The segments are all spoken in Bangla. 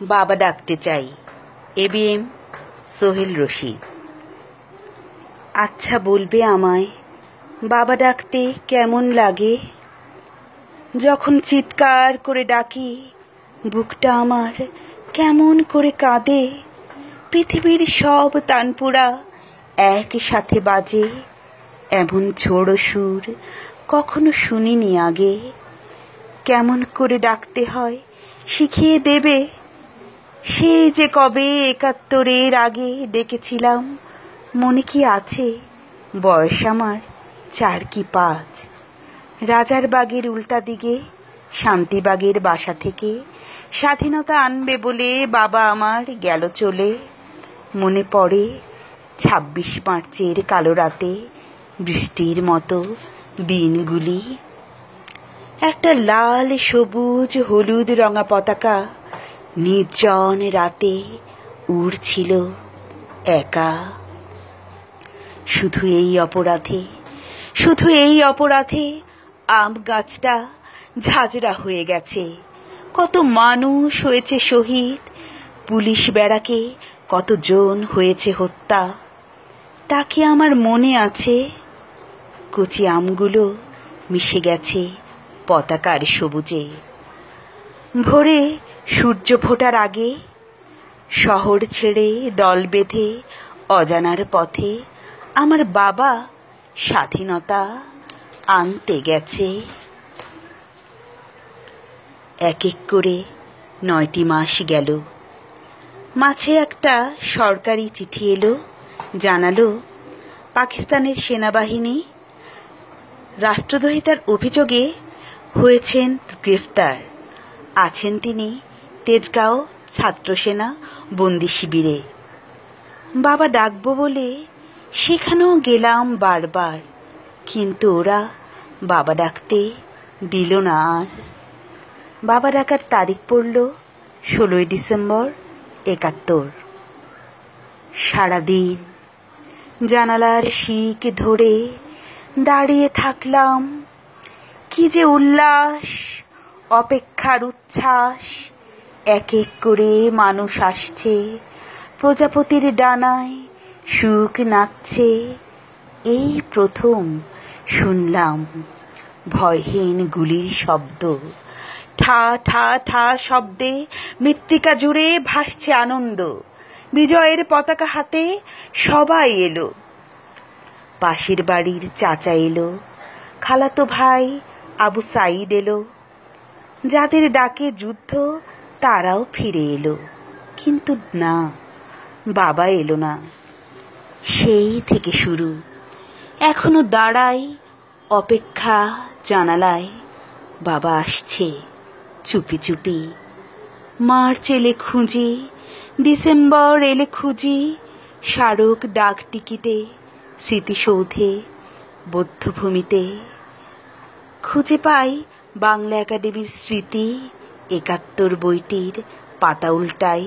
বাবা ডাকতে চাই। ABM সোহেল রশিদ। আচ্ছা বলবে আমায় বাবা ডাকতে কেমন লাগে? যখন চিৎকার করে ডাকি বুকটা আমার কেমন করে কাঁদে। পৃথিবীর সব তানপুরা একসাথে বাজে, এমন ঝোড়ো সুর কখনো শুনিনি আগে। কেমন করে ডাকতে হয় শিখিয়ে দেবে? সেই যে কবে ৭১-এর আগে ডেকেছিলাম, মনে কি আছে? বয়স আমার ৪ কি ৫। রাজারবাগের উল্টা দিকে শান্তিবাগের বাসা থেকে স্বাধীনতা আনবে বলে বাবা আমার গেল চলে। মনে পড়ে ২৬ মার্চের কালো রাতে বৃষ্টির মতো দিনগুলি। একটা লাল সবুজ হলুদ রঙা পতাকা নির্জন রাতে উড়ছিল একা। শুধু এই অপরাধে আম গাছটা ঝাঁঝরা হয়ে গেছে। কত মানুষ হয়েছে শহীদ, পুলিশ ব্যারাকে কতজন হয়েছে হত্যা। তা কি আমার মনে আছে? কচি আমগুলো মিশে গেছে পতাকার সবুজে। ভোরে সূর্য ফোটার আগে শহর ছেড়ে দল বেঁধে অজানার পথে আমার বাবা স্বাধীনতা আনতে গেছে। এক এক করে ৯টি মাস গেল। মাঝে একটা সরকারি চিঠি এলো, জানালো পাকিস্তানের সেনাবাহিনী রাষ্ট্রদ্রোহিতার অভিযোগে হয়েছেন গ্রেফতার। আছেন তিনি তেজগাঁও ছাত্রসেনা বন্দি শিবিরে। বাবা ডাকবো বলে সেখানেও গেলাম বারবার, কিন্তু ওরা বাবা ডাকতে দিল না আর। বাবা ডাকার তারিখ পড়ল ১৬ই ডিসেম্বর ৭১। সারাদিন জানালার শিক ধরে দাঁড়িয়ে থাকলাম। কি যে উল্লাস, অপেক্ষার উচ্ছ্বাস। এক এক করে মানুষ আসছে, প্রজাপতির ডানায় সুখ নাচছে। এই প্রথম শুনলাম ভয়হীন গুলির শব্দ। ঠা ঠা ঠা শব্দে মৃত্তিকা জুড়ে ভাসছে আনন্দ। বিজয়ের পতাকা হাতে সবাই এলো। পাশের বাড়ির চাচা এলো, খালাতো ভাই আবু সাইদ এলো। যাদের ডাকে যুদ্ধ তারাও ফিরে এলো, কিন্তু না, বাবা এলো না। সেই থেকে শুরু। এখনো দাঁড়াই অপেক্ষা জানালায়। বাবা আসছে চুপি চুপি। মার্চ এলে খুঁজি, ডিসেম্বর এলে খুঁজি, স্মারক ডাক টিকিটে, স্মৃতিসৌধে, বধ্যভূমিতে। খুঁজে পাই বাংলা একাডেমির স্মৃতি ৭১ বইটির পাতা উল্টাই,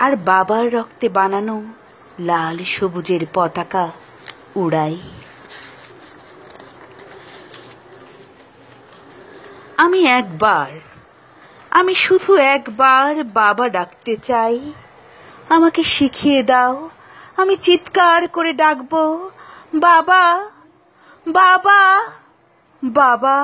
আর বাবার রক্তে বানানো লাল সবুজের পতাকা উড়াই। আমি শুধু একবার বাবা ডাকতে চাই। আমাকে শিখিয়ে দাও, আমি চিৎকার করে ডাকবো, বাবা, বাবা, বাবা।